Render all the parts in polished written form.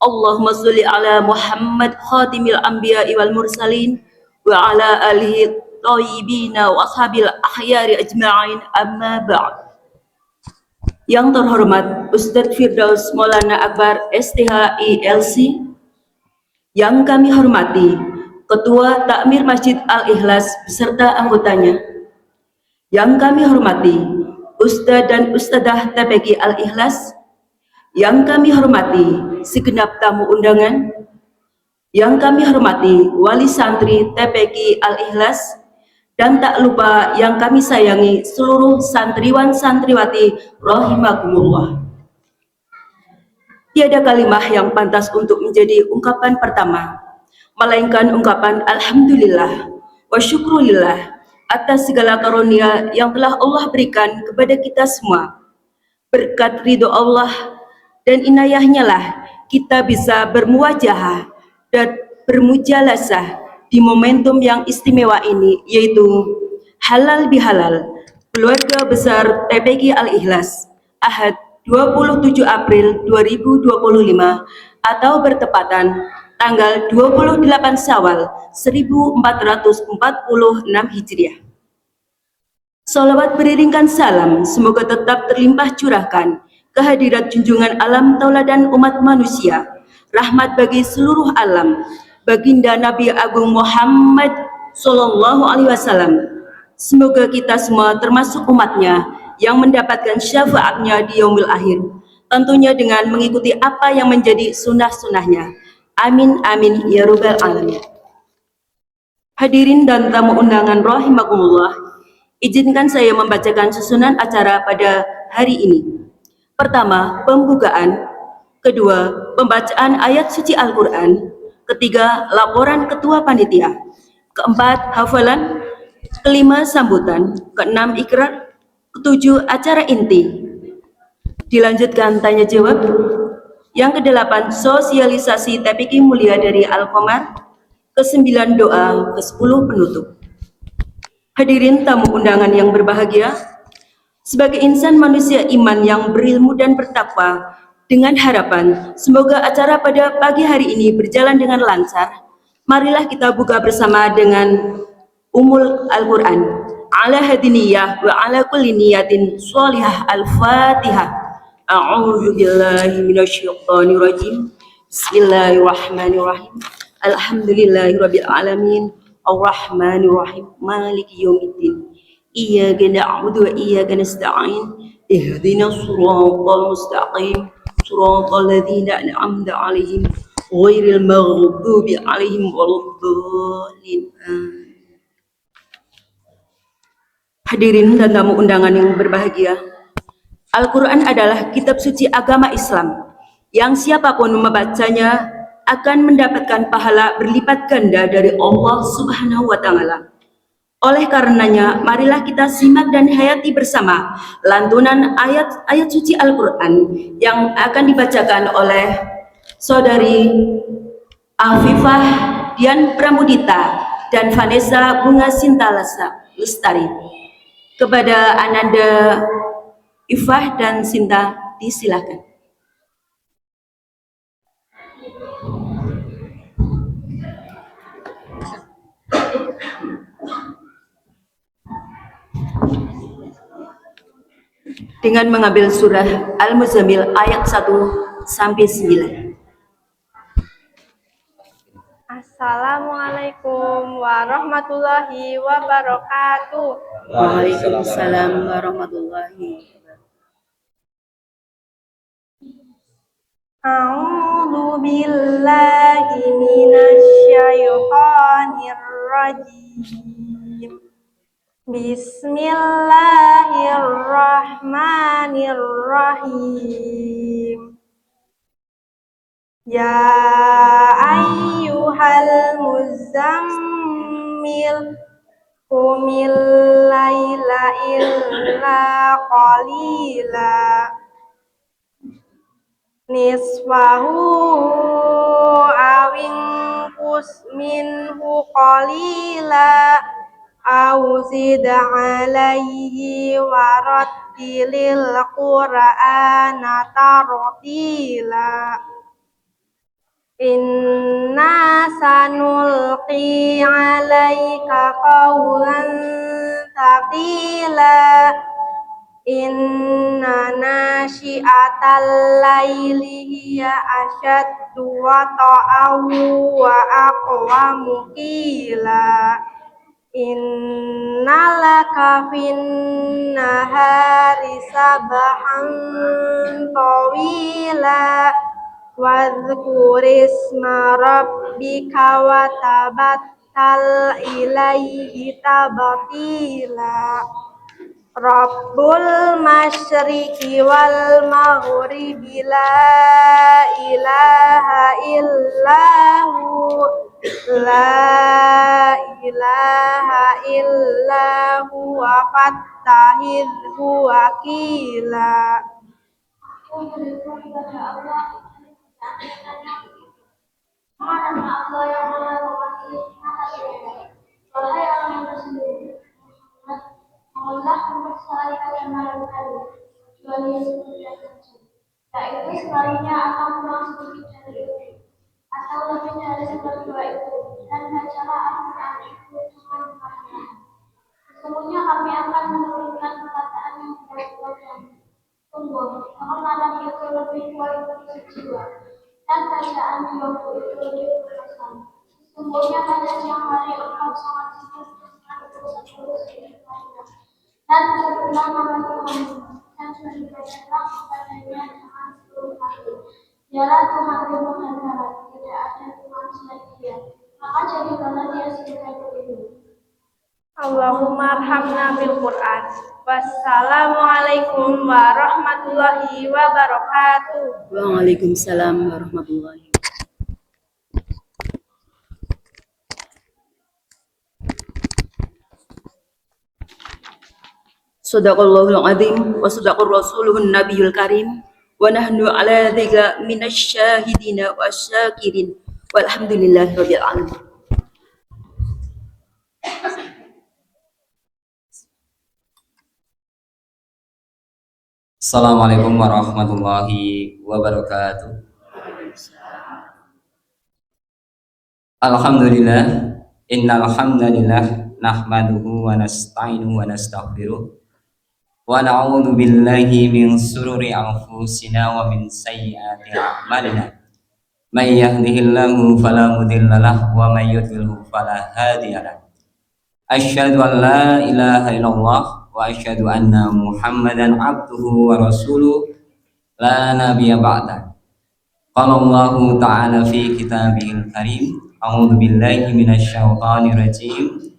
Allahumma sholli ala Muhammad khatimil anbiya'i wal mursalin wa ala alihi thayyibina wa ashabil akhyari ajma'in, amma ba'd. Yang terhormat Ustadz Firdaus Maulana Akbar STH ILC, yang kami hormati Ketua Takmir Masjid Al-Ikhlas beserta anggotanya, yang kami hormati Ustadz dan Ustadzah TPQ Al-Ikhlas, yang kami hormati segenap tamu undangan, yang kami hormati wali santri TPQ Al-Ikhlas, dan tak lupa yang kami sayangi seluruh santriwan santriwati rahimakumullah. Tiada kalimah yang pantas untuk menjadi ungkapan pertama, melainkan ungkapan alhamdulillah wa syukrulillah atas segala karunia yang telah Allah berikan kepada kita semua. Berkat ridho Allah dan inayahnya lah kita bisa bermuwajahah dan bermujalasah di momentum yang istimewa ini, yaitu halal bihalal keluarga besar TPQ Al-Ikhlas Ahad 27 April 2025 atau bertepatan tanggal 28 Syawal 1446 Hijriah. Salawat beriringkan salam semoga tetap terlimpah curahkan kehadirat junjungan alam tauladan umat manusia, rahmat bagi seluruh alam, baginda Nabi Agung Muhammad Sallallahu Alaihi Wasallam. Semoga kita semua termasuk umatnya yang mendapatkan syafaatnya di yaumil akhir, tentunya dengan mengikuti apa yang menjadi sunnah-sunnahnya. Amin amin ya rabbal alamin. Hadirin dan tamu undangan rahimakumullah, izinkan saya membacakan susunan acara pada hari ini. Pertama, pembukaan. Kedua, pembacaan ayat suci Al-Quran. Ketiga, laporan ketua panitia. Keempat, hafalan. Kelima, sambutan. Keenam, ikrar. Ketujuh, acara inti. Dilanjutkan tanya jawab. Yang kedelapan, sosialisasi TPQ mulia dari Al-Qamar. Kesembilan, doa. Kesepuluh, penutup. Hadirin tamu undangan yang berbahagia, sebagai insan manusia iman yang berilmu dan bertakwa, dengan harapan semoga acara pada pagi hari ini berjalan dengan lancar, marilah kita buka bersama dengan Ummul Al-Quran. Ala hadiniyah wa ala kulli niyatin sholihah. Al-Fatihah. A'udzu billahi minasyaitonir rajim. Bismillahirrahmanirrahim. Alhamdulillahirabbil alamin. Ar-Rahmanir Rahim. Maliki yaumiddin. Iyyaka na'budu wa iyyaka nasta'in. Ihdinas siratal mustaqim. Siratal ladzina an'amta 'alaihim ghairil maghdubi 'alaihim waladdallin. Hadirin dan tamu undangan yang berbahagia, Al-Quran adalah kitab suci agama Islam yang siapapun membacanya akan mendapatkan pahala berlipat ganda dari Allah Subhanahu wa Ta'ala. Oleh karenanya, marilah kita simak dan hayati bersama lantunan ayat-ayat suci Al-Quran yang akan dibacakan oleh Saudari Afifah Dian Pramudita dan Vanessa Bunga Sinta Lestari. Kepada Ananda Ifah dan Sinta, disilakan. Dengan mengambil surah Al-Muzammil ayat 1 sampai 9. Assalamualaikum warahmatullahi wabarakatuh. Waalaikumsalam warahmatullahi wabarakatuh. A'udzu billahi minasyaitonir rajim. Bismillahirrahmanirrahim. Ya ayyuhal muzammil qumil laila illa qalila nisfahu awin qus minhu qalila aw zid alaihi warattilil qur'ana tartila. Inna sanulqi alaika qawlan thaqila. Inna nasyi'atal laili hiya asyaddu wata'aw wa aqwamu qila. Innalaka fin nahari sabahan tawila. Wadhkur isma rabbika wa tabattal ilaihi tabtila. Rabbul masyriqi wal maghribi la ilaha illahu la ilaha illahu wa fattahidhu wakila. Karena Allah yang Maha Pengasih, Maha Penyayang. Wahai orang yang bersembunyi, Allah mempercayai kalian malam hari, kecuali yang seperti tertentu, yaitu sekalinya akan pulang sedikit dari itu, atau lebih dari sepertiga itu, dan bacalah Al-Quran itu dengan perlahan. Sesungguhnya kami akan menurunkan perkataan yang tidak kuatkan. Sungguh, penghormatan itu lebih kuat untuk jiwa, dan bacaan di waktu itu lebih berkesan. Sesungguhnya pada siang hari engkau sangat sibuk dengan urusan-urusan hidupmu, dan sebutlah nama Tuhanmu, dan beribadahlah kepadanya dengan seluruh hati. Dialah Tuhan timur dan barat, tidak ada Tuhan selain Dia. Maka jadikanlah Dia sebagai pelindung. Allahumma arhamna bil Qur'an. Wassalamualaikum warahmatullahi wabarakatuh. Waalaikumsalam warahmatullahi wabarakatuh. Sadaqallahul azim wa sadaqar rasuluhun nabiyul karim wa nahnu ala dzika minasy syahidina wasyakirin walhamdulillahi rabbil alamin. Assalamualaikum warahmatullahi wabarakatuh. Alhamdulillah, innal hamdalillah nahmaduhu wa nasta'inuhu wa nastaghfiruh wa na'udzu billahi min shururi anfusina wa min sayyiati a'malina. May yahdihillahu fala mudhillalah wa may yudlilhu fala hadiyalah. Asyhadu an la ilaha illallah wa asyhadu anna Muhammadan abduhu wa rasuluh la nabiyya ba'da. Qala Allah ta'ala fi kitabihil karim, a'udzu billahi minasy syaithanir rajim.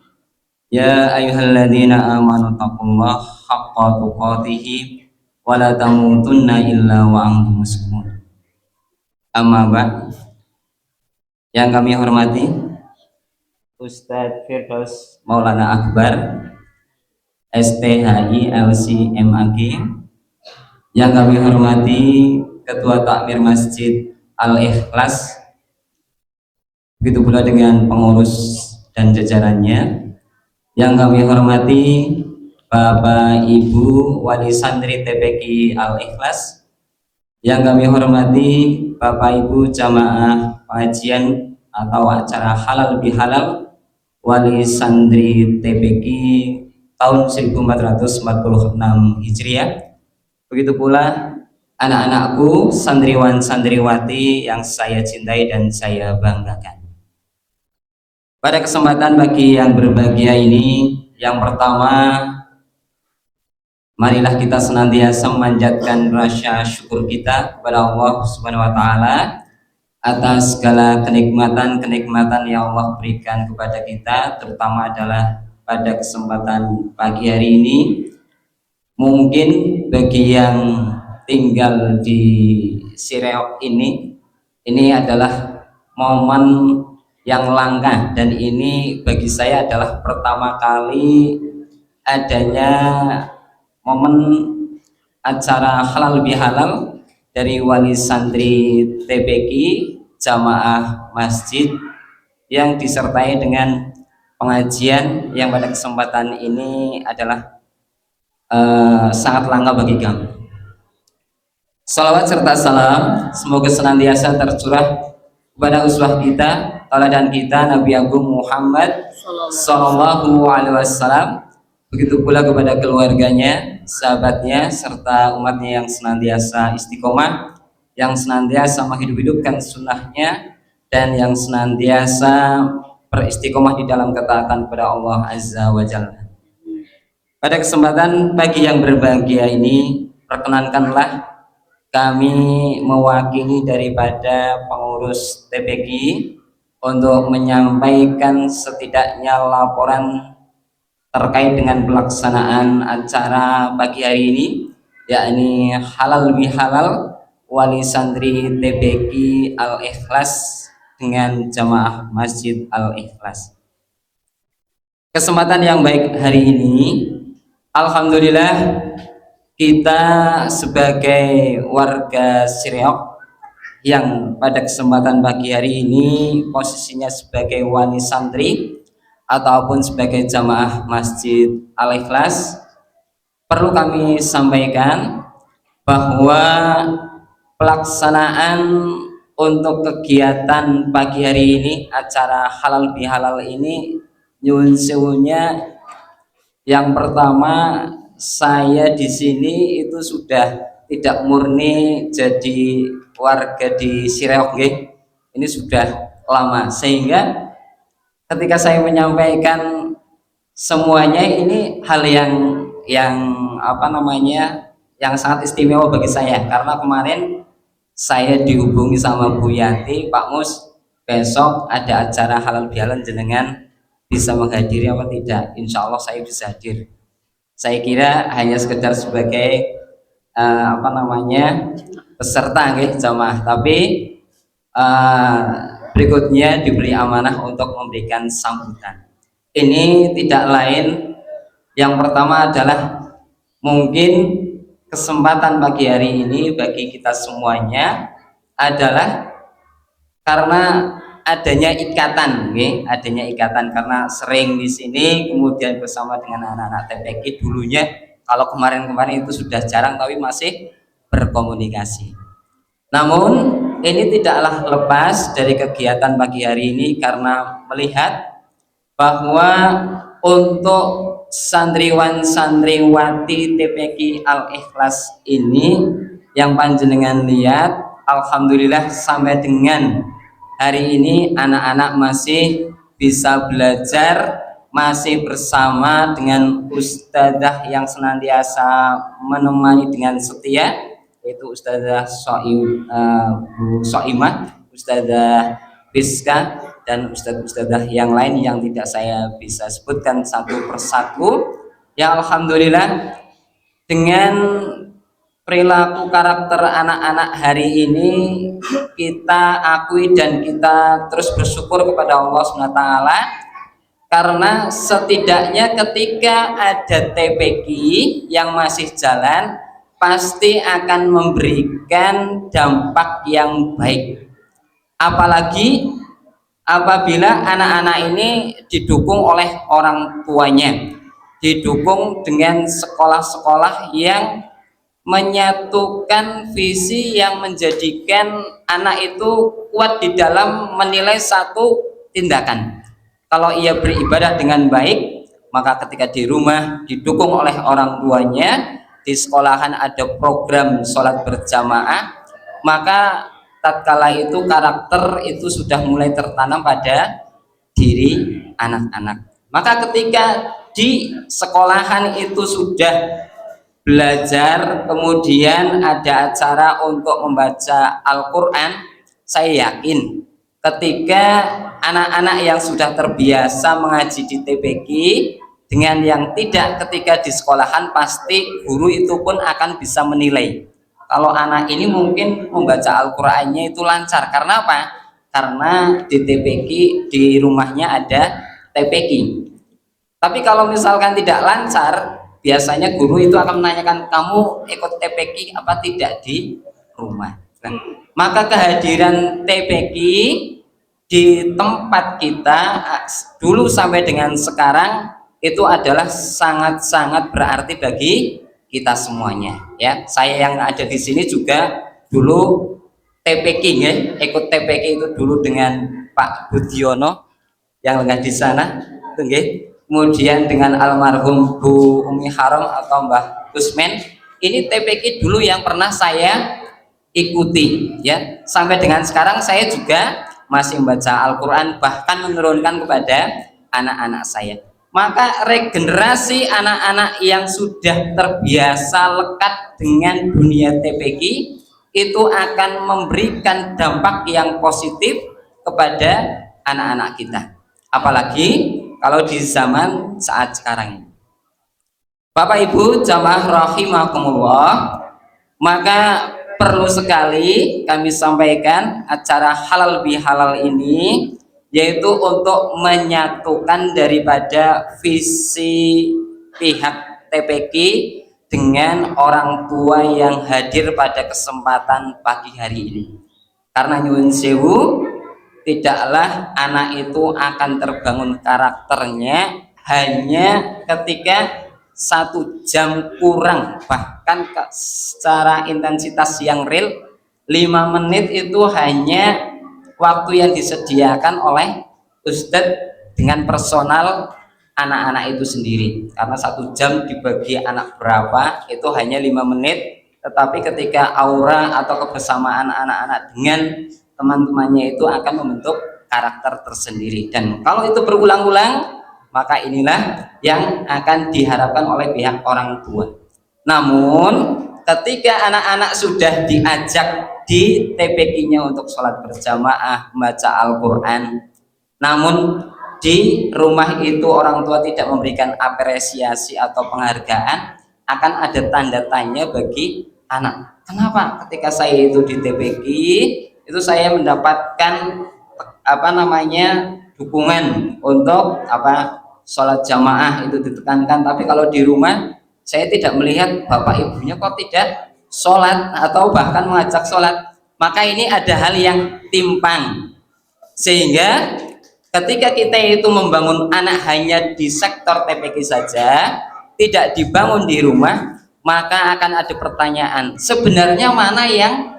Ya ayyuhalladzina amanu taqullaha haqqa tuqatih wa la tamutunna illa wa antum muslimun. Amma ba'd. Yang kami hormati Ustadz Firdaus Maulana Akbar STHI LC MAG, yang kami hormati Ketua Takmir Masjid Al-Ikhlas, begitu pula dengan pengurus dan jajarannya, yang kami hormati Bapak Ibu Wali Santri TPQ Al-Ikhlas, yang kami hormati Bapak Ibu Jamaah Pengajian atau acara halal bihalal Wali Santri TPQ tahun 1446 Hijriah. Begitu pula anak-anakku, santriwan santriwati yang saya cintai dan saya banggakan. Pada kesempatan pagi yang berbahagia ini, yang pertama, marilah kita senantiasa memanjatkan rasa syukur kita kepada Allah Subhanahu wa taala atas segala kenikmatan-kenikmatan yang Allah berikan kepada kita, terutama adalah pada kesempatan pagi hari ini. Mungkin bagi yang tinggal di Sireok ini adalah momen yang langka, dan ini bagi saya adalah pertama kali adanya momen acara halal bihalal dari wali santri TPQ jamaah masjid yang disertai dengan pengajian yang pada kesempatan ini adalah sangat langka bagi kami. Salawat serta salam semoga senantiasa tercurah kepada uswah kita, teladan kita Nabi Agung Muhammad Sallallahu Alaihi Wasallam. Begitu pula kepada keluarganya, sahabatnya, serta umatnya yang senantiasa istiqomah, yang senantiasa menghidup-hidupkan sunnahnya, dan yang senantiasa beristiqomah di dalam ketaatan kepada Allah Azza wa Jalla. Pada kesempatan pagi yang berbahagia ini, perkenankanlah kami mewakili daripada pengurus TPQ untuk menyampaikan setidaknya laporan terkait dengan pelaksanaan acara pagi hari ini, yakni halal bihalal wali santri TPQ Al-Ikhlas dengan jamaah Masjid Al-Ikhlas. Kesempatan yang baik hari ini, alhamdulillah kita sebagai warga Sriok yang pada kesempatan pagi hari ini posisinya sebagai wali santri ataupun sebagai jamaah Masjid Al-Ikhlas, perlu kami sampaikan bahwa pelaksanaan untuk kegiatan pagi hari ini, acara halal bihalal ini, nyuwun sewunya, yang pertama saya di sini itu sudah tidak murni jadi warga di Sireok, ini sudah lama, sehingga ketika saya menyampaikan semuanya ini hal yang yang sangat istimewa bagi saya, karena kemarin saya dihubungi sama Bu Yanti, Pak Mus, besok ada acara halal bihalal, jenengan bisa menghadiri apa tidak? Insya Allah saya bisa hadir. Saya kira hanya sekedar sebagai peserta jamaah, tapi berikutnya diberi amanah untuk memberikan sambutan. Ini tidak lain, yang pertama adalah mungkin kesempatan pagi hari ini bagi kita semuanya adalah karena adanya ikatan karena sering di sini, kemudian bersama dengan anak-anak TPQ dulunya. Kalau kemarin-kemarin itu sudah jarang, tapi masih berkomunikasi. Namun ini tidaklah lepas dari kegiatan pagi hari ini, karena melihat bahwa untuk santriwan santriwati TPQ Al-Ikhlas ini yang panjenengan lihat, alhamdulillah sampai dengan hari ini anak-anak masih bisa belajar, masih bersama dengan ustadzah yang senantiasa menemani dengan setia, yaitu Ustadzah Bu Soimah, Ustadzah Biska, dan ustadzah yang lain yang tidak saya bisa sebutkan satu persatu. Ya alhamdulillah, dengan perilaku karakter anak-anak hari ini kita akui dan kita terus bersyukur kepada Allah SWT, karena setidaknya ketika ada TPQ yang masih jalan pasti akan memberikan dampak yang baik, apalagi apabila anak-anak ini didukung oleh orang tuanya, didukung dengan sekolah-sekolah yang menyatukan visi yang menjadikan anak itu kuat di dalam menilai satu tindakan. Kalau ia beribadah dengan baik, maka ketika di rumah didukung oleh orang tuanya, di sekolahan ada program sholat berjamaah, maka tatkala itu karakter itu sudah mulai tertanam pada diri anak-anak. Maka ketika di sekolahan itu sudah belajar, kemudian ada acara untuk membaca Al-Quran, saya yakin ketika anak-anak yang sudah terbiasa mengaji di TPQ dengan yang tidak ketika di sekolahan, pasti guru itu pun akan bisa menilai kalau anak ini mungkin membaca Al-Qurannya itu lancar. Karena apa? Karena di TPQ di rumahnya ada TPQ. Tapi kalau misalkan tidak lancar, biasanya guru itu akan menanyakan, kamu ikut TPQ apa tidak di rumah. Nah, maka kehadiran TPQ di tempat kita dulu sampai dengan sekarang itu adalah sangat-sangat berarti bagi kita semuanya. Ya, saya yang ada di sini juga dulu TPQ ya, ikut TPQ itu dulu dengan Pak Budiono yang lengah di sana, itu nggih. Kemudian dengan almarhum Bu Umi Haram atau Mbah Usmen. Ini TPQ dulu yang pernah saya ikuti ya. Sampai dengan sekarang saya juga masih membaca Al-Qur'an, bahkan menurunkan kepada anak-anak saya. Maka regenerasi anak-anak yang sudah terbiasa lekat dengan dunia TPQ itu akan memberikan dampak yang positif kepada anak-anak kita. Apalagi kalau di zaman saat sekarang ini. Bapak Ibu jamaah rahimakumullah, maka perlu sekali kami sampaikan acara halal bihalal ini yaitu untuk menyatukan daripada visi pihak TPQ dengan orang tua yang hadir pada kesempatan pagi hari ini. Karena nyuwun sewu, tidaklah anak itu akan terbangun karakternya hanya ketika 1 jam kurang, bahkan secara intensitas yang real 5 menit itu hanya waktu yang disediakan oleh Ustadz dengan personal anak-anak itu sendiri. Karena 1 jam dibagi anak berapa itu hanya 5 menit, tetapi ketika aura atau kebersamaan anak-anak dengan teman-temannya itu akan membentuk karakter tersendiri. Dan kalau itu berulang-ulang, maka inilah yang akan diharapkan oleh pihak orang tua. Namun ketika anak-anak sudah diajak di TPQ-nya untuk sholat berjamaah, membaca Al-Quran, namun di rumah itu orang tua tidak memberikan apresiasi atau penghargaan, akan ada tanda tanya bagi anak. Kenapa ketika saya itu di TPQ itu saya mendapatkan dukungan untuk sholat jamaah itu ditekankan, tapi kalau di rumah saya tidak melihat bapak ibunya kok tidak sholat atau bahkan mengajak sholat. Maka ini ada hal yang timpang, sehingga ketika kita itu membangun anak hanya di sektor TPQ saja, tidak dibangun di rumah, maka akan ada pertanyaan, sebenarnya mana yang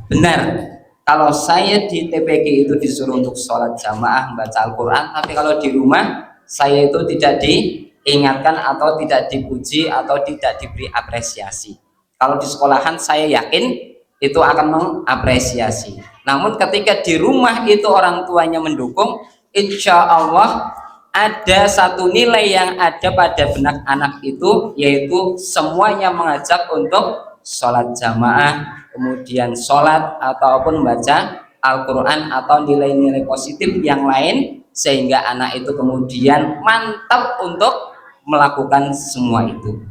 benar? Kalau saya di TPQ itu disuruh untuk sholat jamaah, membaca Al-Quran, tapi kalau di rumah saya itu tidak diingatkan atau tidak dipuji atau tidak diberi apresiasi. Kalau di sekolahan saya yakin itu akan mengapresiasi. Namun ketika di rumah itu orang tuanya mendukung, insya Allah ada satu nilai yang ada pada benak anak itu, yaitu semuanya mengajak untuk sholat jamaah, kemudian sholat ataupun membaca Al-Quran atau nilai-nilai positif yang lain, sehingga anak itu kemudian mantap untuk melakukan semua itu.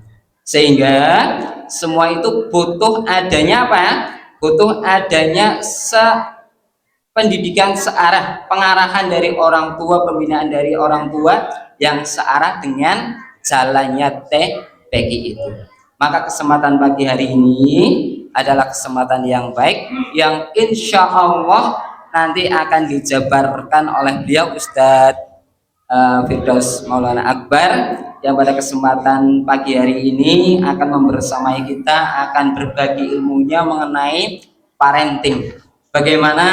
Sehingga semua itu butuh adanya apa? Butuh adanya pendidikan searah, pengarahan dari orang tua, pembinaan dari orang tua yang searah dengan jalannya TPQ itu. Maka kesempatan pagi hari ini adalah kesempatan yang baik yang insya Allah nanti akan dijabarkan oleh beliau Ustadz Firdaus Maulana Akbar, yang pada kesempatan pagi hari ini akan membersamai kita, akan berbagi ilmunya mengenai parenting, bagaimana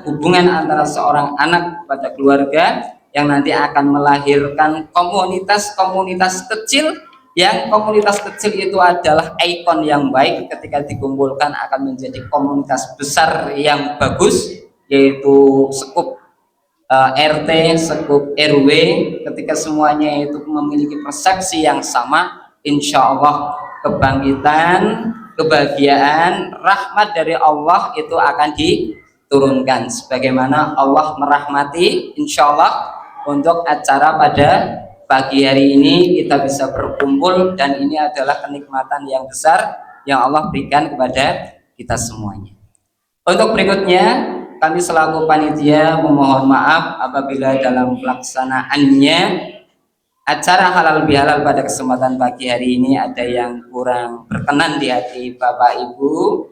hubungan antara seorang anak pada keluarga yang nanti akan melahirkan komunitas-komunitas kecil, yang komunitas kecil itu adalah ikon yang baik, ketika dikumpulkan akan menjadi komunitas besar yang bagus, yaitu sekup RT, sekup RW. Ketika semuanya itu memiliki persepsi yang sama, insya Allah kebangkitan, kebahagiaan, rahmat dari Allah itu akan diturunkan. Sebagaimana Allah merahmati, insya Allah untuk acara pada pagi hari ini kita bisa berkumpul, dan ini adalah kenikmatan yang besar yang Allah berikan kepada kita semuanya. Untuk berikutnya, kami selaku panitia memohon maaf apabila dalam pelaksanaannya acara halal bihalal pada kesempatan pagi hari ini ada yang kurang berkenan di hati Bapak Ibu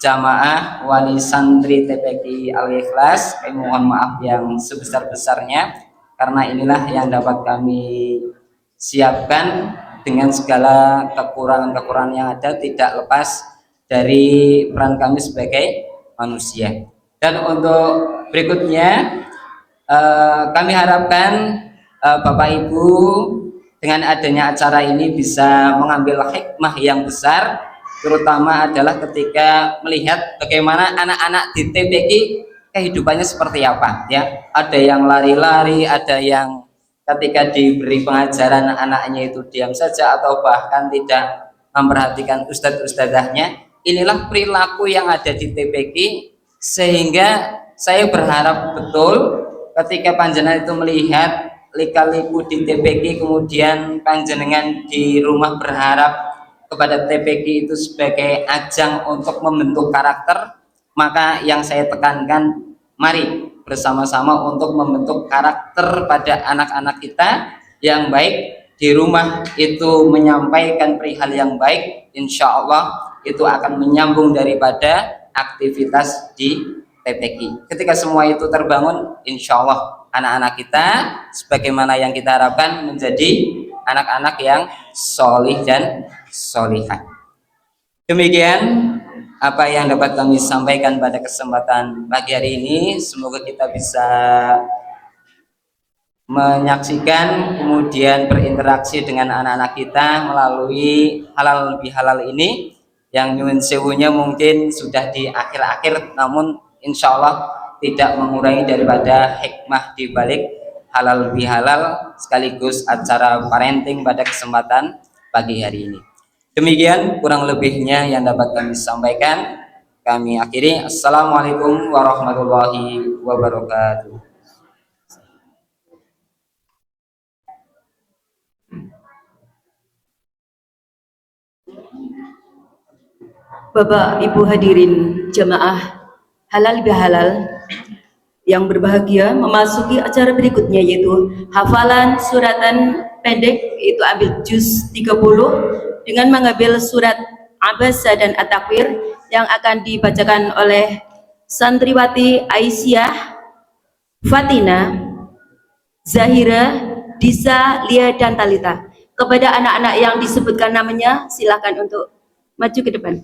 jamaah wali santri TPQ Al-Ikhlas. Kami mohon maaf yang sebesar-besarnya, karena inilah yang dapat kami siapkan dengan segala kekurangan-kekurangan yang ada, tidak lepas dari peran kami sebagai manusia. Dan untuk berikutnya kami harapkan Bapak Ibu dengan adanya acara ini bisa mengambil hikmah yang besar, terutama adalah ketika melihat bagaimana anak-anak di TPQ kehidupannya seperti apa ya. Ada yang lari-lari, ada yang ketika diberi pengajaran anaknya itu diam saja atau bahkan tidak memperhatikan ustadz-ustadzahnya. Inilah perilaku yang ada di TPQ, sehingga saya berharap betul ketika panjenengan itu melihat lika-liku di TPQ, kemudian panjenengan di rumah berharap kepada TPQ itu sebagai ajang untuk membentuk karakter, maka yang saya tekankan, mari bersama-sama untuk membentuk karakter pada anak-anak kita yang baik. Di rumah itu menyampaikan perihal yang baik, insya Allah itu akan menyambung daripada aktivitas di TPQ. Ketika semua itu terbangun, insya Allah anak-anak kita sebagaimana yang kita harapkan menjadi anak-anak yang solih dan solihah. Demikian apa yang dapat kami sampaikan pada kesempatan pagi hari ini. Semoga kita bisa menyaksikan kemudian berinteraksi dengan anak-anak kita melalui halal bihalal ini, yang nyuwun sewunya mungkin sudah di akhir-akhir, namun insya Allah tidak mengurangi daripada hikmah di balik halal bihalal sekaligus acara parenting pada kesempatan pagi hari ini. Demikian kurang lebihnya yang dapat kami sampaikan. Kami akhiri. Assalamualaikum warahmatullahi wabarakatuh. Bapak Ibu hadirin jamaah halal bihalal yang berbahagia, memasuki acara berikutnya yaitu hafalan suratan pendek, yaitu ambil juz 30 dengan mengambil surat Abasa dan At-Takwir yang akan dibacakan oleh santriwati Aisyah, Fatina, Zahira, Disa, Lia, dan Talita. Kepada anak-anak yang disebutkan namanya, silakan untuk maju ke depan.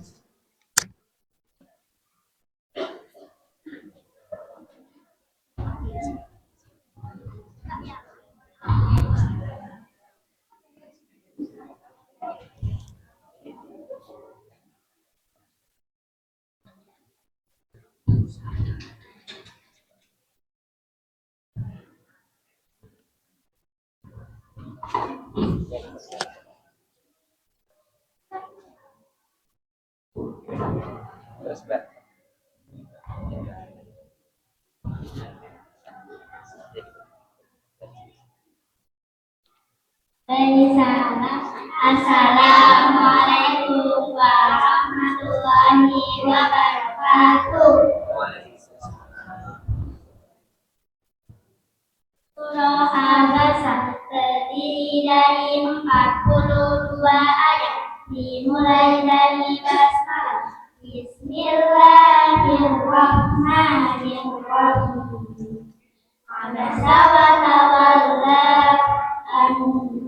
Assalamualaikum warahmatullahi wabarakatuh. Surah Abasa terdiri dari 42 ayat, dimulai dari basmalah. Bismillahirrahmanirrahim. Abasa wa tawalla an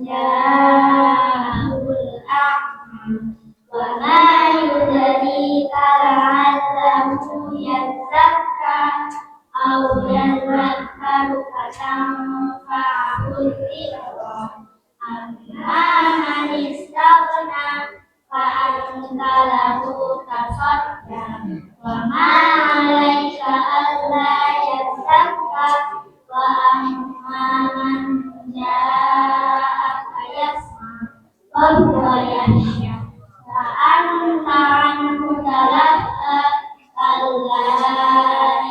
ja'ahul a'ma wa ma yudrika la'allahu yazakka aw yazakkaru fatanfa'ahul dhikra amma man istaghna fa'anta lahu tasadda wa ma 'alaika alla yazakka wa amma man ja'aka yas'a wa huwa yakhsha fa anta 'anhu talaqqa kalla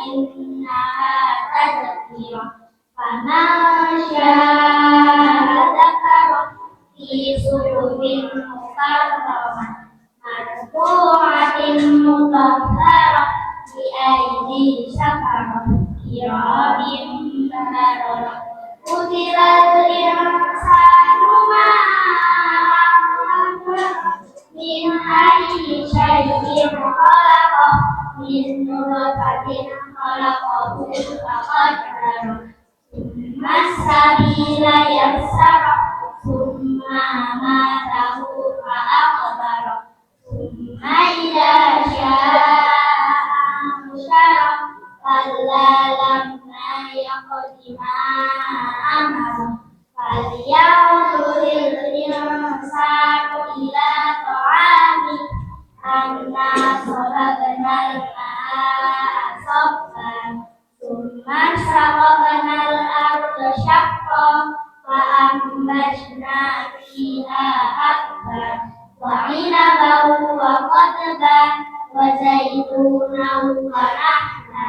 innaha tadhkirah faman syaa'a dzakara fi suhufin mukarramah marfu'atin mutahharah bi aidi safarah kiramin bararah Kutilal insanu ma min ayyi syai'in khalaqah min nutfatin khalaqahu faqaddara summa sabila yassara summa amatahu fa'aqbara summa idza syaa كلا لما يقض ما أمره فلينظر الإنسان إلى طعامه أنا صببنا الماء صبا ثم شققنا الأرض شقا فأنبتنا فيها حبا وعنبا وقضبا وزيتونا ونخلا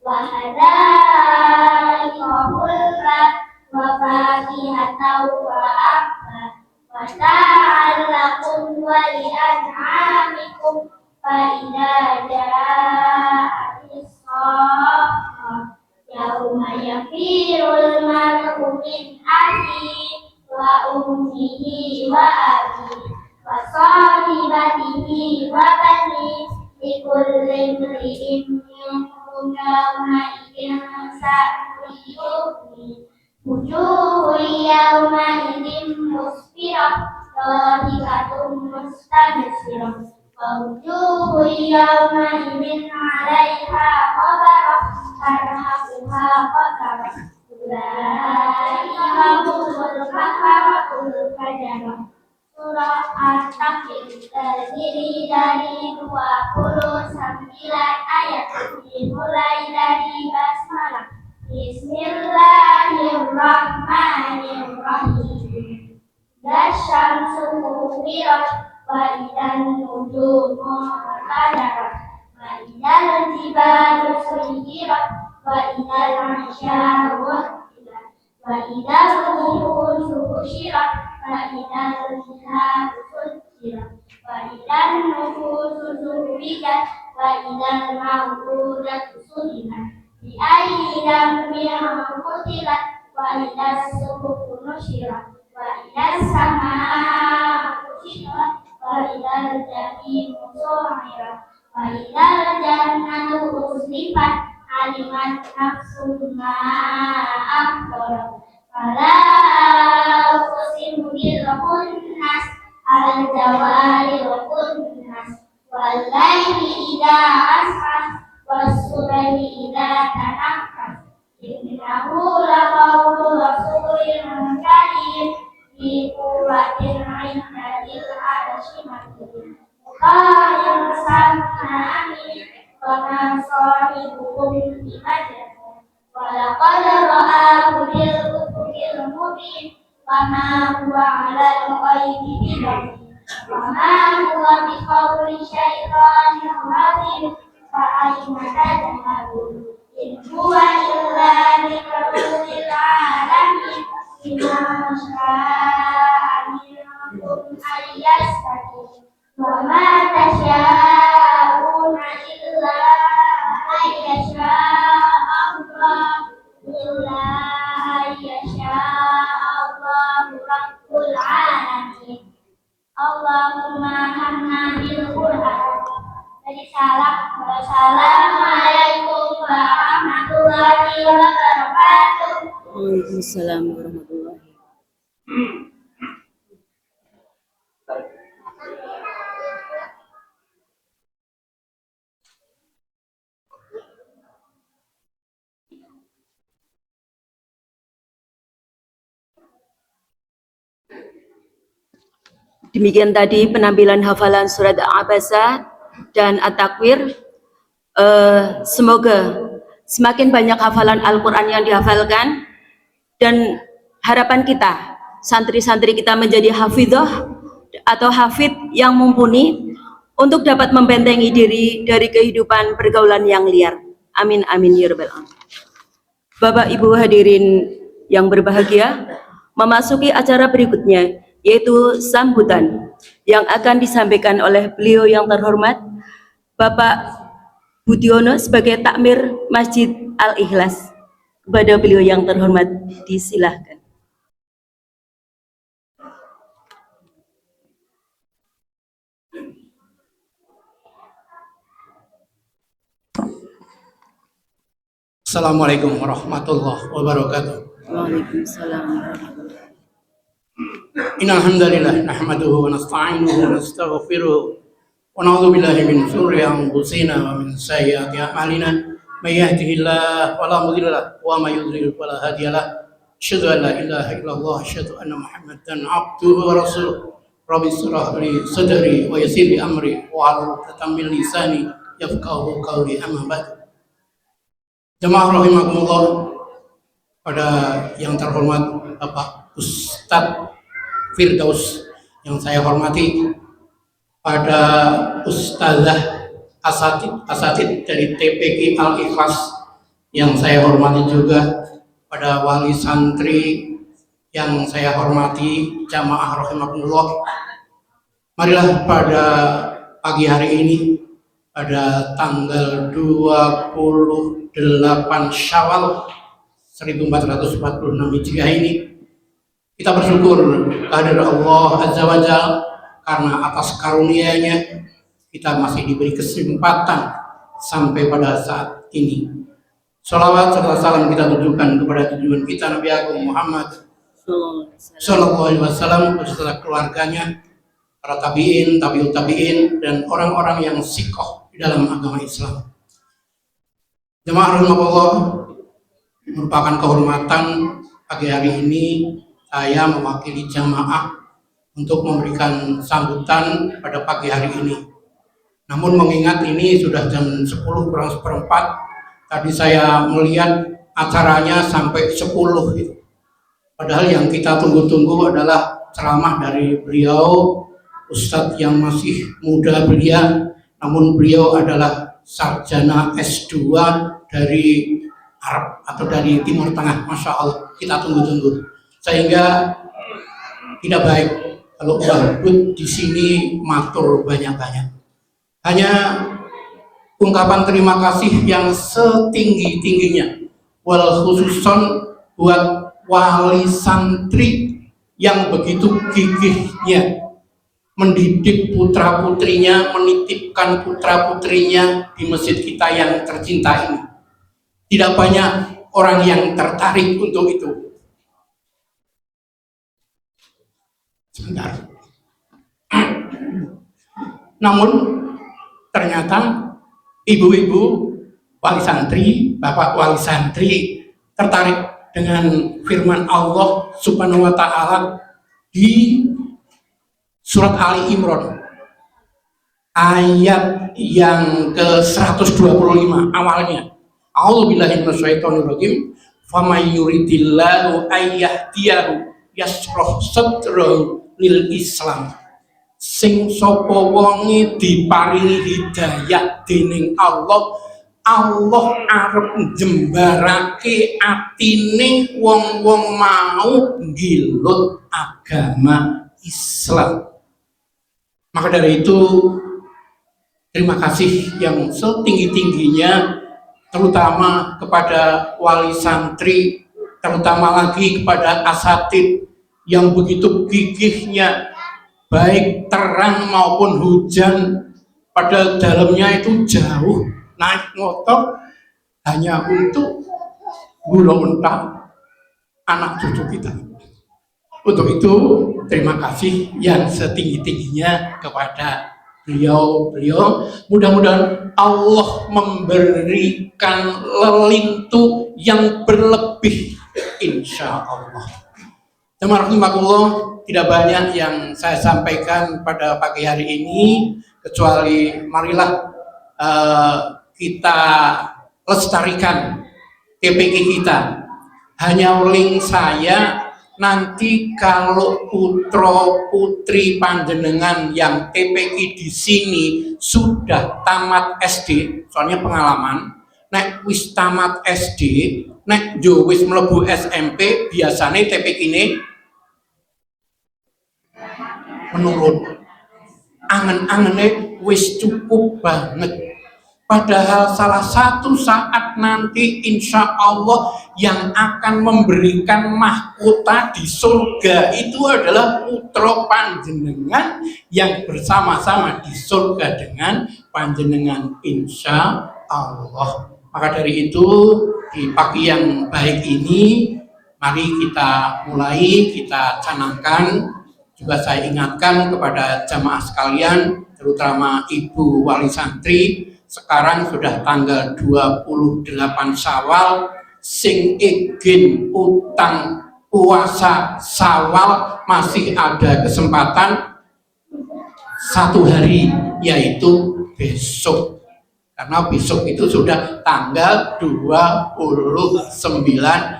وحدائق غلبا وفاكهة وأبا متاعا لكم ولأنعامكم فإذا جاءت الصاخة يوم يفير المرء من أخيه وأمه وأبيه وصاحبته وبنيه لكل امرئ منهم يومئذ شأن يغنيه وجوه يومئذ مسفرة ضاحكة مستبشرة ووجوه يومئذ عليها غبرة ترهقها قترة أولئك هم الكفرة الفجرة. Surah At-Takwir terdiri dari 29 ayat dimulai dari basmalah. Bismillahirrahmanirrahim. Dasyamsu kuwirat wa idan nujumu qadarat wa idal jibalu suyirat wa idal isyaru wattilat wa idal wuhushu husyirat wa idal jiharu sujirat wa idal nufusu zuwijat wa idal mawudatu sujirat bi ayyi dambin qutilat wa idal suhufu nusyirat wa idal samaa kushirat wa idal jahimu su'irat wa idal jannatu uzlifat alimat nafsun ma ahdarat fala uqsimu bil khunnas al jawaril khunnas wal laili idza as'as was subhi idza tanaffas innahu laqawlu rasulin karim fi quwwatin 'inda dzil 'arsy makin muqayyim sam'a amin wa ma sahibukum bimajnun wa laqad ra'ahu bil ufuqil mubin wa ma huwa 'alal ghaibi bidanin wa ma huwa biqawli syaitanir rajim fa aina tadhhabun in huwa illa dzikrun lil 'alamin inna sya'anikum ayyastaqim wa ma tasya'una illa ayyasha'a illa ayyasha'allahu rabbul 'alamin. Allahumma hamna bil Qur'an. Wassalamualaikum warahmatullahi wabarakatuh. Waalaikumsalam warahmatullahi. Demikian tadi penampilan hafalan surat Abasa dan At-Takwir. Semoga semakin banyak hafalan Al-Quran yang dihafalkan, dan harapan kita, santri-santri kita menjadi hafidhah atau hafid yang mumpuni untuk dapat membentengi diri dari kehidupan pergaulan yang liar. Amin, amin, ya rabbal alamin. Bapak Ibu hadirin yang berbahagia, memasuki acara berikutnya, yaitu sambutan yang akan disampaikan oleh beliau yang terhormat, Bapak Budiono sebagai takmir Masjid Al-Ikhlas. Kepada beliau yang terhormat, disilahkan. Assalamualaikum warahmatullahi wabarakatuh. Waalaikumsalam. Innal hamdalillah nahmaduhu wa nasta'inuhu wa nastaghfiruh wa na'udzu billahi min shururi anfusina wa min sayyiati a'malina من يهده الله فلا مضل له ومن يضلل فلا هادي له أشهد أن لا إله إلا الله أشهد أن محمدا عبده ورسوله رب اشرح لي صدري ويسر لي أمري واحلل عقدة من لساني يفقهوا قولي أما بعد. Jemaah rahimakumullah, pada yang terhormat Bapak Ustadz Firdaus yang saya hormati, pada Ustazah Asatid dari TPQ Al-Ikhlas yang saya hormati juga, pada wali santri yang saya hormati, jamaah rahimakumullah. Marilah pada pagi hari ini, pada tanggal 28 Syawal 1446 Hijriah ini, kita bersyukur kehadirat Allah Azza wa Jalla karena atas karunia-Nya kita masih diberi kesempatan sampai pada saat ini. Sholawat serta salam kita tujukan kepada tujuan kita Nabi Agung Muhammad Sallallahu Alaihi Wasallam beserta keluarganya, para tabiin, tabiut tabiin, dan orang-orang yang sikoh di dalam agama Islam. Jemaah rahimahullah, merupakan kehormatan pagi hari ini saya mewakili jamaah untuk memberikan sambutan pada pagi hari ini. Namun mengingat ini sudah jam 10 kurang seperempat, tadi saya melihat acaranya sampai 10 gitu. Padahal yang kita tunggu-tunggu adalah ceramah dari beliau, Ustadz yang masih muda belia, namun beliau adalah sarjana S2 dari Arab atau dari Timur Tengah. Masya Allah, kita tunggu-tunggu. Sehingga tidak baik kalau bahut di sini matur banyak-banyak. Hanya ungkapan terima kasih yang setinggi-tingginya, wal khususon buat wali santri yang begitu gigihnya mendidik putra-putrinya, menitipkan putra-putrinya di masjid kita yang tercinta ini. Tidak banyak orang yang tertarik untuk itu. Sebentar. Namun ternyata ibu-ibu wali santri, bapak wali santri tertarik dengan firman Allah Subhanahu wa Ta'ala di surat Ali Imran ayat yang ke-125 awalnya. A'udzubillahi minasyaitonirrajim. Faman yuridillahu ayyahdiyahu yashrah sadrahu lil Islam. Sing sapa wonge diparingi hidayah dening Allah, Allah arep njembarake atine wong-wong mau nggilut agama Islam. Maka dari itu, terima kasih yang setinggi-tingginya, terutama kepada wali santri, terutama lagi kepada asatid yang begitu gigihnya, baik terang maupun hujan, pada dalamnya itu jauh naik motor hanya untuk gulung mentah anak cucu kita. Untuk itu, terima kasih yang setinggi-tingginya kepada beliau. Mudah-mudahan Allah memberikan lelintu yang berlebih, insya Allah. Teman-teman, tidak banyak yang saya sampaikan pada pagi hari ini, kecuali marilah kita lestarikan TPQ kita. Hanya link saya, nanti kalau putra putri panjenengan yang TPQ di sini sudah tamat SD, soalnya pengalaman, nek wis tamat SD, nek jo wis mlebu SMP, biasanya TPQ ini menurun. Angen-angennya wis cukup banget. Padahal salah satu saat nanti insya Allah yang akan memberikan mahkota di surga itu adalah putra panjenengan yang bersama-sama di surga dengan panjenengan insya Allah. Maka dari itu di pagi yang baik ini mari kita mulai, kita canangkan. Juga saya ingatkan kepada jamaah sekalian, terutama ibu wali santri, sekarang sudah tanggal 28 Syawal, sing ingin utang puasa Syawal masih ada kesempatan 1 hari, yaitu besok. Karena besok itu sudah tanggal 29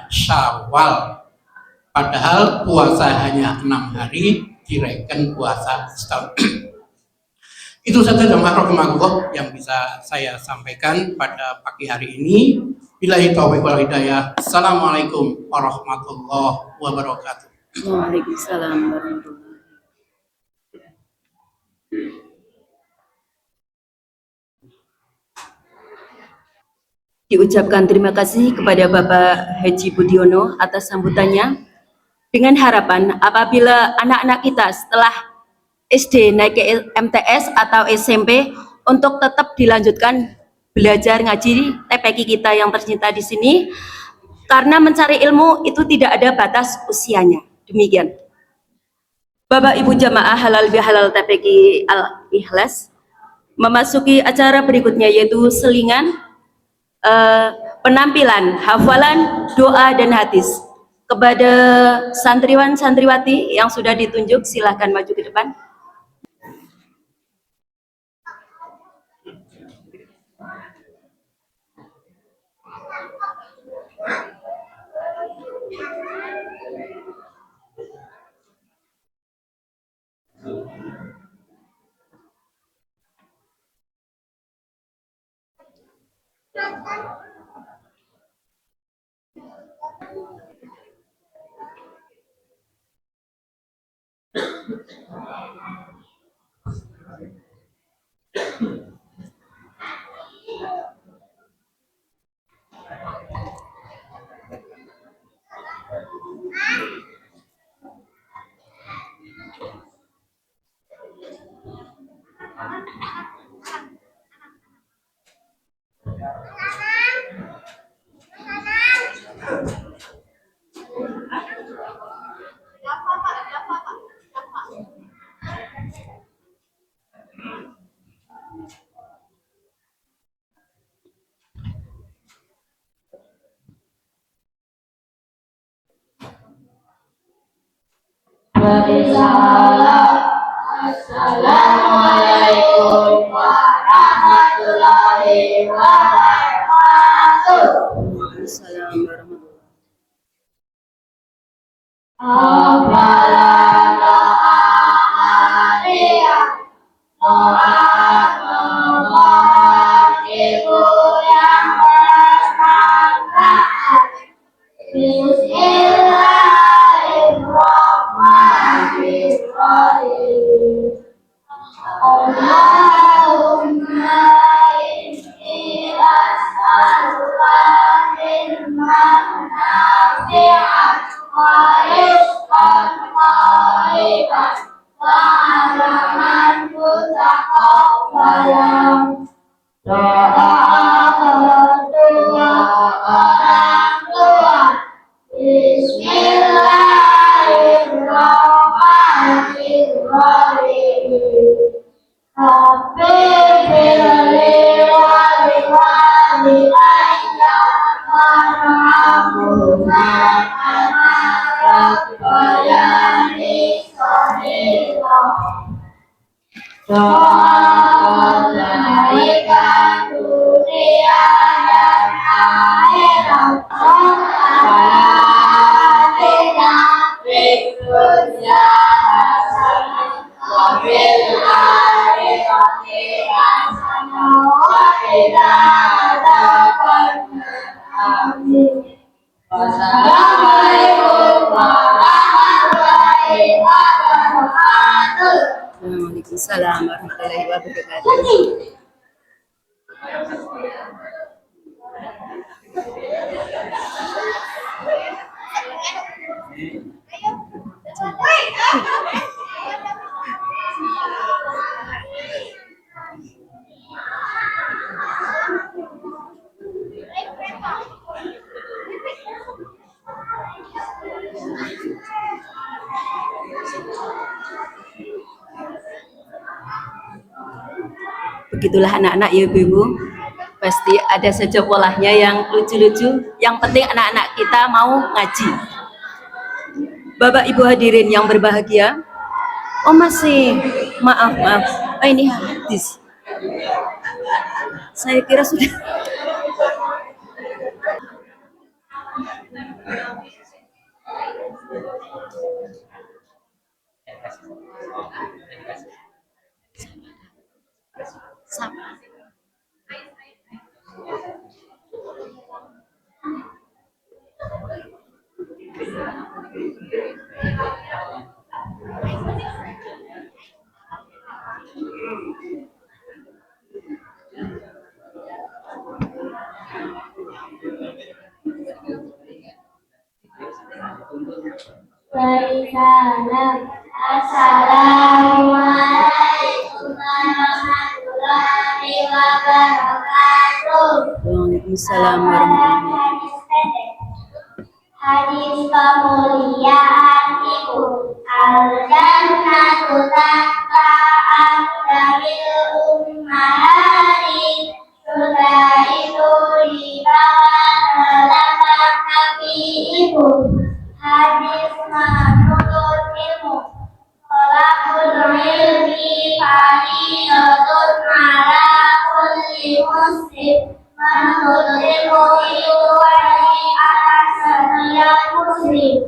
Syawal. Padahal puasa hanya 6 hari, direken puasa setahun. Itu saja jamaah rahimahullah yang bisa saya sampaikan pada pagi hari ini. Billahi taufiq wal hidayah. Assalamualaikum warahmatullahi wabarakatuh. Waalaikumsalam warahmatullahi. Diucapkan terima kasih kepada Bapak Haji Budiono atas sambutannya, dengan harapan apabila anak-anak kita setelah SD naik ke MTS atau SMP untuk tetap dilanjutkan belajar ngaji TPQ kita yang tercinta di sini, karena mencari ilmu itu tidak ada batas usianya. Demikian. Bapak Ibu jamaah halal bihalal TPQ Al-Ikhlas, memasuki acara berikutnya yaitu selingan penampilan hafalan doa dan hadis. Kepada santriwan santriwati yang sudah ditunjuk, silahkan maju ke depan. Assalamualaikum warahmatullahi wabarakatuh. Waalaikumsalam warahmatullahi Hafalan doa harian, doa memohon ibu yang bermanfaat. Bismillahirrahmanirrahim. Allahumma inni as'aluka ilman nafi'an wa rizqan thayyiban wa 'amalan mutaqabbalan. Doa kedua orang tua. Bismillahirrahmanirrahim. Rabbi firli wali walidayya warhamhuma kama rabbayani shaghira. Doa kebaikan dunia dan akhirat. Atina fid dunya hasanah wa fil akhirati hasanah wa qina adzabannar. Amin. Wassalamualaikum warahmatullahi wabarakatuh. Waalaikumsalam warahmatullahi wabarakatuh. begitulah anak-anak ya ibu-ibu. Pasti ada saja polanya yang lucu-lucu. Yang penting anak-anak kita mau ngaji. Bapak Ibu hadirin yang berbahagia. Oh masih, maaf. Oh, ini hadis. Saya kira sudah. Sama. Waalaikumsalam. Assalamualaikum warahmatullahi wabarakatuh. Waalaikumsalam warahmatullahi wabarakatuh. Hadis kemuliaan itu al-jannatu tahta'an daril ummahati, surga itu di bawah telapak kaki ibu. Hadis menurut ilmu tolakul ilmi faridatun ala kulli muslim. Menurut ilmu itu wajib atas setiap muslim.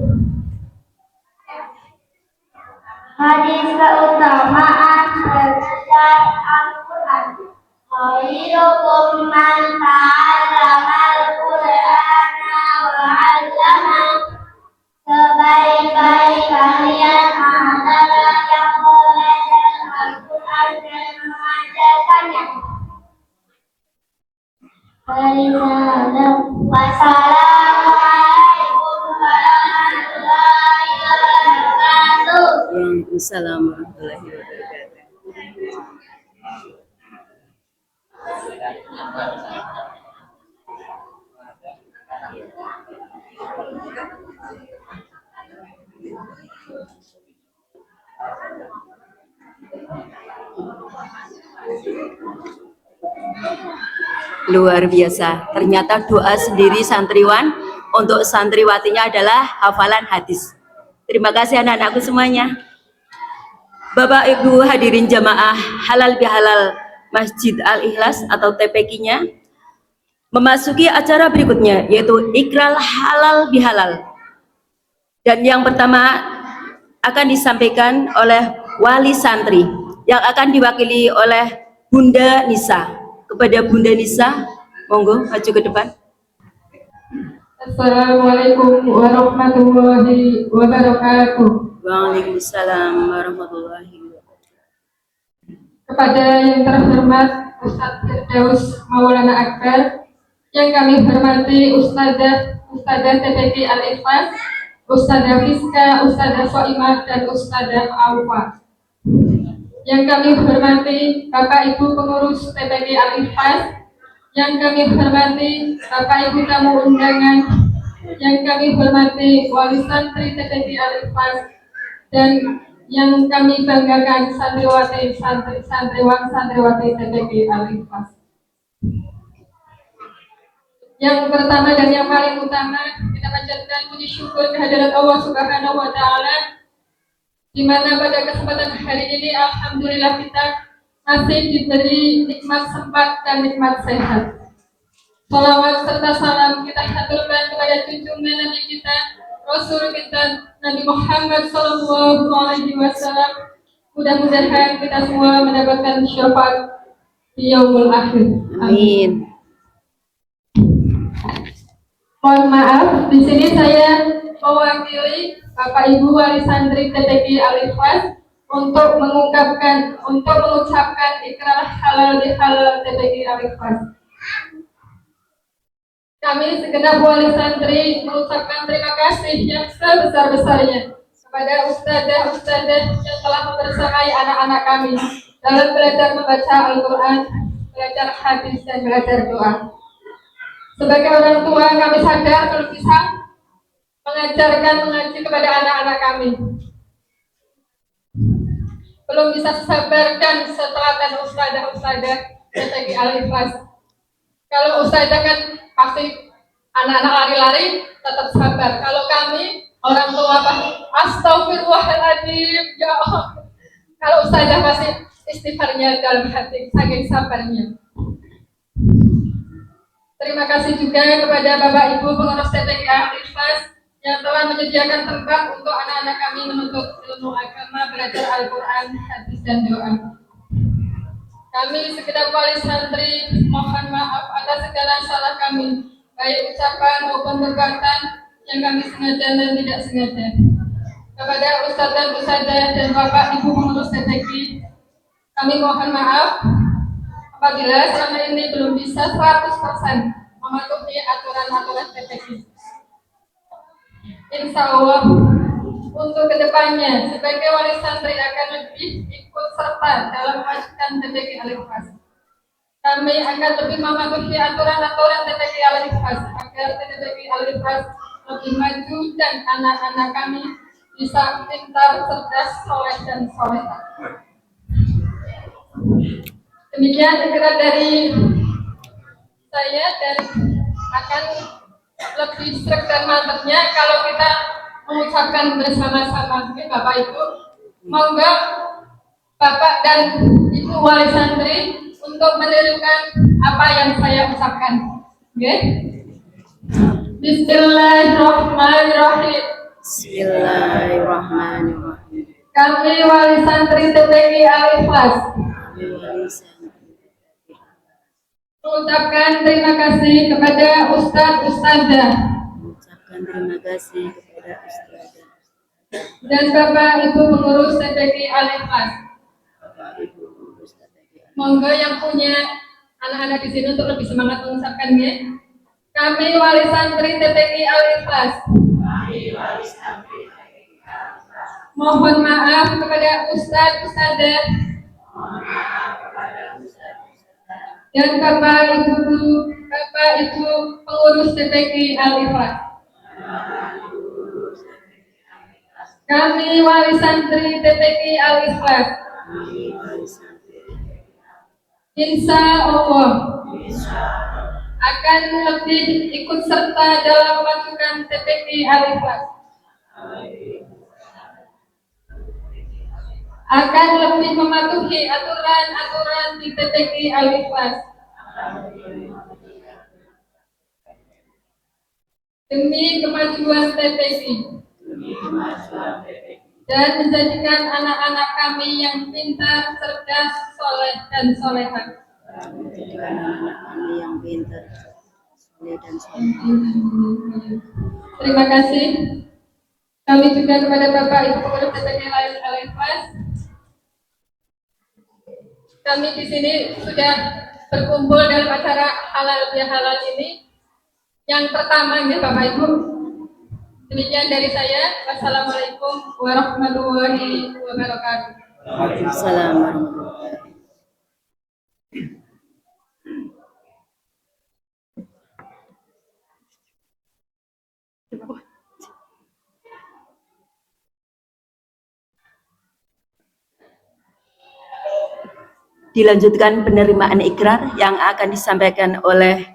Hadis keutamaan belajar Al-Quran. Khairukum man ta'allama al-Qur'ana wa 'allama. Sebaik-baik kalian adalah yang belajar Al-Quran dan mengajarkannya. Wassalamualaikum warahmatullahi wabarakatuh. Waalaikumsalam warahmatullahi wabarakatuh. Luar biasa. Ternyata doa sendiri santriwan untuk santriwatinya adalah hafalan hadis. Terima kasih anak-anakku semuanya. Bapak Ibu hadirin jamaah halal bihalal Masjid Al-Ikhlas atau TPQ-nya memasuki acara berikutnya yaitu ikral halal bihalal. Dan yang pertama akan disampaikan oleh wali santri yang akan diwakili oleh Bunda Nisa. Kepada Bunda Nisa, monggo maju ke depan. Assalamualaikum warahmatullahi wabarakatuh. Waalaikumsalam warahmatullahi wabarakatuh. Kepada yang terhormat Ustadz Firdaus Maulana Akbar, yang kami hormati Ustadzah TPQ Al-Ikhlas, Ustadzah Fiska, Ustadzah Soimah, dan Ustadzah Aufa. Yang kami hormati Bapak Ibu pengurus TPQ Al-Ikhlas, yang kami hormati Bapak Ibu tamu undangan, yang kami hormati wali santri TPQ Al-Ikhlas, dan yang kami banggakan santriwati TPQ Al-Ikhlas. Yang pertama dan yang paling utama, kita panjatkan puji syukur kehadirat Allah Subhanahu wa Ta'ala, di mana pada kesempatan hari ini alhamdulillah kita masih diberi nikmat sempat dan nikmat sehat. Salawat serta salam kita haturkan kepada junjungan Nabi kita, Rasul kita Nabi Muhammad Sallallahu Alaihi Wasallam. Mudah-mudahan kita semua mendapatkan syafaat di yaumul akhir. Amin. Mohon maaf, di sini saya mewakili Bapak Ibu wali santri TPQ Al-Ikhlas untuk mengucapkan ikrar halal bihalal TPQ Al-Ikhlas. Kami segenap wali santri mengucapkan terima kasih yang sebesar-besarnya kepada ustadzah yang telah membersamai anak-anak kami dalam belajar membaca Al-Quran, belajar hadis, dan belajar doa. Sebagai orang tua, kami sadar belum bisa mengaji kepada anak-anak kami. Belum bisa sabar dan setelaten ustadzah TPQ Al-Ikhlas. Kalau ustazah kan pasti anak-anak lari-lari tetap sabar. Kalau kami orang tua pasti astagfirullahaladzim ya Allah. Kalau ustazah pasti istighfarnya dalam hati, saking sabarnya. Terima kasih juga kepada Bapak Ibu pengurus TPQ Al-Ikhlas yang telah menyediakan tempat untuk anak-anak kami menuntut ilmu agama, belajar Al-Quran, hadis dan doa. Kami segenap wali santri mohon maaf atas segala salah kami, baik ucapan maupun perbuatan yang kami sengaja dan tidak sengaja. Kepada Ustadz dan Ustadzah dan Bapak Ibu pengurus TPQ, kami mohon maaf apabila selama ini belum bisa 100% mematuhi aturan-aturan TPQ. Insya Allah untuk kedepannya sebagai wali santri akan lebih ikut serta dalam memajukan TPQ Al-Ikhlas. Kami akan lebih mematuhi aturan-aturan TPQ Al-Ikhlas agar TPQ Al-Ikhlas lebih maju dan anak-anak kami bisa pintar, cerdas, soleh dan solehah. Demikian segera dari saya dan akan lebih sreg dan mantapnya kalau kita mengucapkan bersama-sama. Oke, Bapak Ibu, monggo Bapak dan Ibu wali santri untuk menirukan apa yang saya ucapkan. Oke? Bismillahirrahmanirrahim. Bismillahirrahmanirrahim. Kami wali santri TPQ Al-Ikhlas mengucapkan terima kasih kepada Ustadz Ustadzah Mengucapkan terima kasih kepada Ustazah dan Bapak Ibu pengurus TPQ Al-Ikhlas. Monggo yang punya anak-anak di sini untuk lebih semangat mengucapkannya. Kami wali santri TPQ Al-Ikhlas mohon maaf kepada Ustadz Ustadzah dan Bapak Ibu pengurus TPQ Al-Ikhlas. Kami wali santri TPQ Al-Ikhlas insya Allah akan lebih ikut serta dalam memajukan TPQ Al-Ikhlas, akan lebih mematuhi aturan-aturan di TPQ Al-Ikhlas demi kemajuan TPQ dan menjadikan anak-anak kami yang pintar, cerdas, soleh dan solehah. Menjadikan anak-anak kami yang pintar, soleh dan soleh. Terima kasih. Kami juga kepada Bapak Ibu pengurus TPQ Al-Ikhlas. Kami di sini sudah berkumpul dalam acara halal bihalal ini. Yang pertama ya Bapak Ibu. Demikian dari saya. Wassalamualaikum warahmatullahi wabarakatuh. Waalaikumsalam warahmatullahi wabarakatuh. Dilanjutkan penerimaan ikrar yang akan disampaikan oleh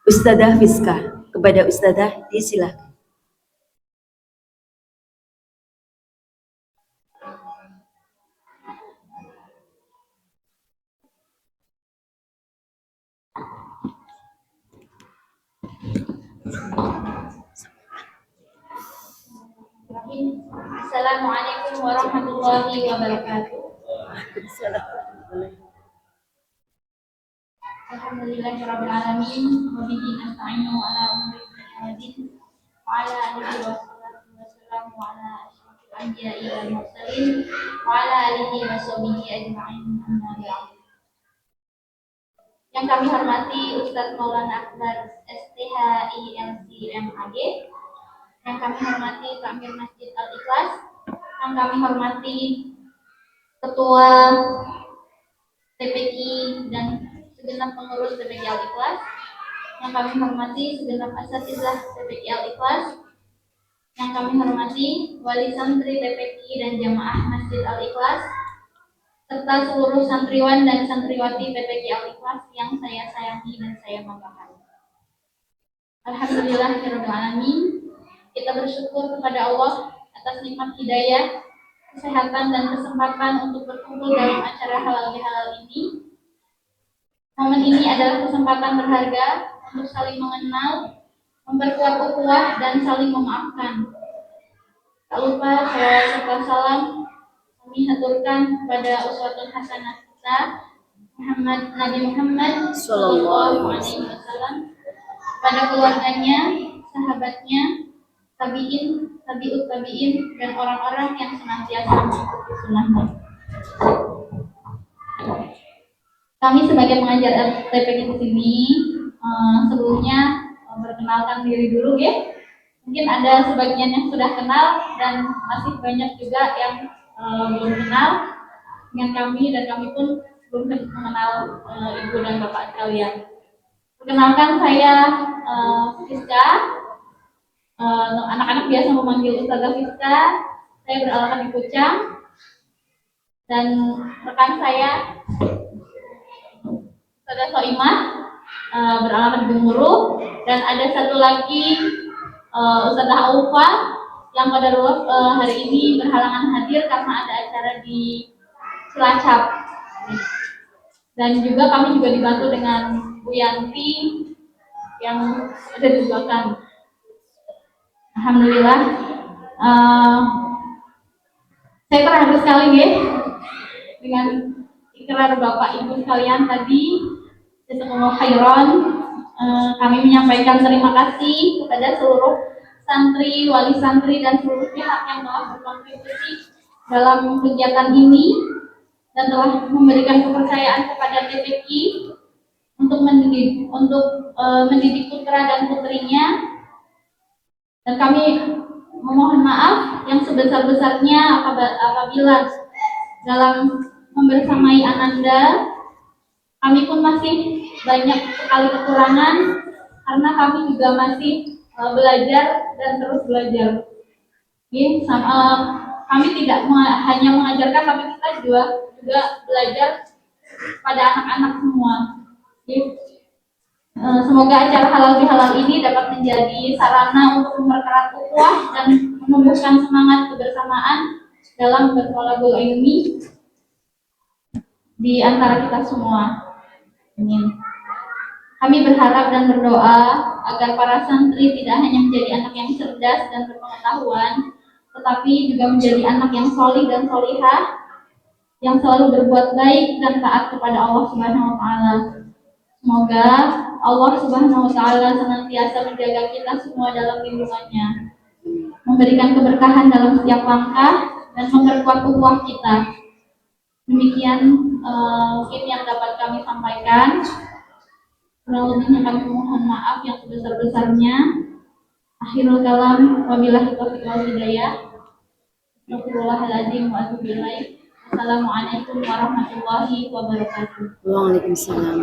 Ustadzah Fiska. Kepada Ustadzah, disilakan. Assalamualaikum warahmatullahi wabarakatuh. Alhamdulillahirabbil alamin wa bihi nasta'inu ala umuri dunya wa din wa ala alihi wassalatu wassalamu ala asyrafil anbiya'i wal mursalin wa ala alihi wa sahbihi ajma'in amma ba'du. Yang kami hormati Ustadz Maulana Akbar STH ILCMAG, yang kami hormati Takmir Masjid Al-Ikhlas, yang kami hormati Ketua TPQ dan segenap pengurus TPQ Al-Ikhlas, yang kami hormati segenap asatizah TPQ Al-Ikhlas, yang kami hormati wali santri TPQ dan jamaah Masjid Al-Ikhlas, serta seluruh santriwan dan santriwati PPG Al-Ikhlas yang saya sayangi dan saya banggakan. Alhamdulillahirrahmanirrahim. Kita bersyukur kepada Allah atas nikmat hidayah, kesehatan, dan kesempatan untuk berkumpul dalam acara halal bihalal ini. Momen ini adalah kesempatan berharga untuk saling mengenal, memperkuat ukhuwah, dan saling memaafkan. Tak lupa salawat serta salam kami haturkan kepada uswatun hasanah kita, Nabi Muhammad Sallallahu Alaihi Wasallam, pada keluarganya, sahabatnya, tabiin, tabiut tabiin, dan orang-orang yang senantiasa mengikuti sunnahnya. Kami sebagai pengajar TPG di sini sebelumnya perkenalkan diri dulu ya. Mungkin ada sebagian yang sudah kenal dan masih banyak juga yang belum kenal dengan kami, dan kami pun belum mengenal ibu dan bapak sekalian. Perkenalkan, saya Fiska. Anak-anak biasa memanggil Ustazah Fiska. Saya beralamat di Pucang, dan rekan saya Ustazah Soimah beralamat di Gemuruh, dan ada satu lagi Ustazah Aufa yang pada hari ini berhalangan hadir karena ada acara di Cilacap. Dan juga kami juga dibantu dengan Bu Yanti yang ada di belakang. Alhamdulillah. Saya terharu sekali ya dengan ikrar Bapak Ibu sekalian tadi. Jazakumullah khairan. Kami menyampaikan terima kasih kepada seluruh santri, wali santri, dan seluruh pihak yang telah berkontribusi dalam kegiatan ini dan telah memberikan kepercayaan kepada TPQ untuk mendidik putra dan putrinya. Dan kami memohon maaf yang sebesar-besarnya apabila dalam membersamai Ananda kami pun masih banyak sekali kekurangan, karena kami juga masih belajar dan terus belajar. Kami tidak hanya mengajarkan, tapi kita juga belajar pada anak-anak semua. Semoga acara halal bihalal ini dapat menjadi sarana untuk mempererat ukhuwah dan menumbuhkan semangat kebersamaan dalam bertolabul ilmi di antara kita semua. Amin. Kami berharap dan berdoa agar para santri tidak hanya menjadi anak yang cerdas dan berpengetahuan, tetapi juga menjadi anak yang solih dan solihah, yang selalu berbuat baik dan taat kepada Allah Subhanahu wa Ta'ala. Semoga Allah Subhanahu wa Ta'ala senantiasa menjaga kita semua dalam lindungannya, memberikan keberkahan dalam setiap langkah, dan memperkuat ukhuwah kita. Demikian mungkin yang dapat kami sampaikan. Kurang lebihnya kami mohon maaf yang sebesar-besarnya. Akhirul kalam, wabillahi taufiq wal hidayah. Astagfirullahaladzim wa atubu ilaih. Assalamualaikum warahmatullahi wabarakatuh. Waalaikumsalam.